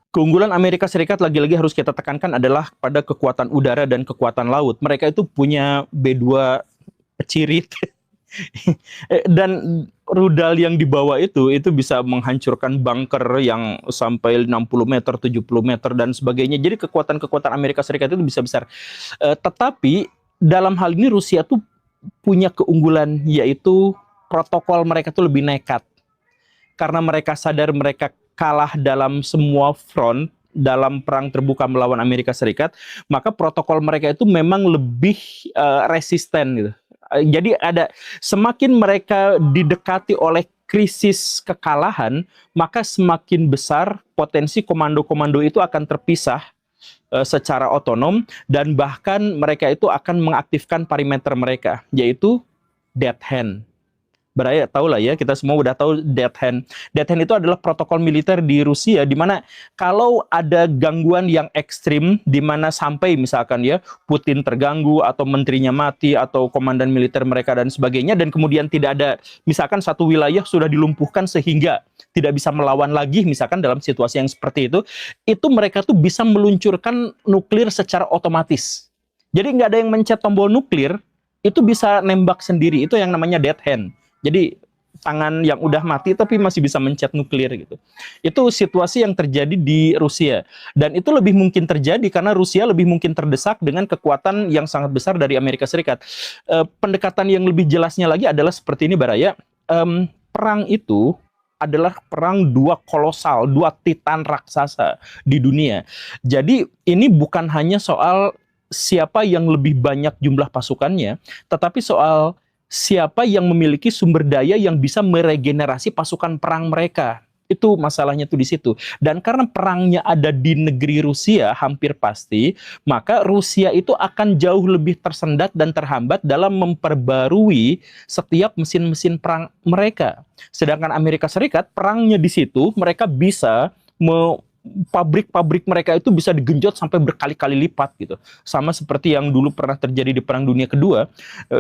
Keunggulan Amerika Serikat lagi-lagi harus kita tekankan adalah pada kekuatan udara dan kekuatan laut. Mereka itu punya B2 Cirit dan rudal yang dibawa itu bisa menghancurkan bunker yang sampai 60 meter, 70 meter dan sebagainya. Jadi kekuatan-kekuatan Amerika Serikat itu bisa besar. Tetapi dalam hal ini Rusia tuh punya keunggulan, yaitu protokol mereka tuh lebih nekat. Karena mereka sadar mereka kalah dalam semua front dalam perang terbuka melawan Amerika Serikat, maka protokol mereka itu memang lebih resisten gitu. Jadi ada semakin mereka didekati oleh krisis kekalahan, maka semakin besar potensi komando-komando itu akan terpisah secara otonom, dan bahkan mereka itu akan mengaktifkan parameter mereka, yaitu dead hand. Beraya tahu lah ya, kita semua udah tahu dead hand. Dead hand itu adalah protokol militer di Rusia, di mana kalau ada gangguan yang ekstrim, di mana sampai misalkan ya Putin terganggu atau menterinya mati atau komandan militer mereka dan sebagainya, dan kemudian tidak ada, misalkan satu wilayah sudah dilumpuhkan sehingga tidak bisa melawan lagi, misalkan dalam situasi yang seperti itu mereka tuh bisa meluncurkan nuklir secara otomatis. Jadi nggak ada yang mencet tombol nuklir, itu bisa nembak sendiri, itu yang namanya dead hand. Jadi tangan yang udah mati tapi masih bisa mencet nuklir gitu. Itu situasi yang terjadi di Rusia. Dan itu lebih mungkin terjadi karena Rusia lebih mungkin terdesak dengan kekuatan yang sangat besar dari Amerika Serikat. Pendekatan yang lebih jelasnya lagi adalah seperti ini, Baraya. Perang itu adalah perang dua kolosal, dua titan raksasa di dunia. Jadi ini bukan hanya soal siapa yang lebih banyak jumlah pasukannya, tetapi soal siapa yang memiliki sumber daya yang bisa meregenerasi pasukan perang mereka. Itu masalahnya tuh di situ. Dan karena perangnya ada di negeri Rusia hampir pasti, maka Rusia itu akan jauh lebih tersendat dan terhambat dalam memperbarui setiap mesin-mesin perang mereka. Sedangkan Amerika Serikat perangnya di situ, mereka bisa pabrik-pabrik mereka itu bisa digenjot sampai berkali-kali lipat gitu. Sama seperti yang dulu pernah terjadi di Perang Dunia Kedua,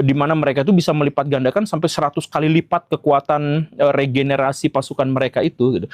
di mana mereka itu bisa melipat gandakan sampai 100 kali lipat kekuatan regenerasi pasukan mereka itu gitu.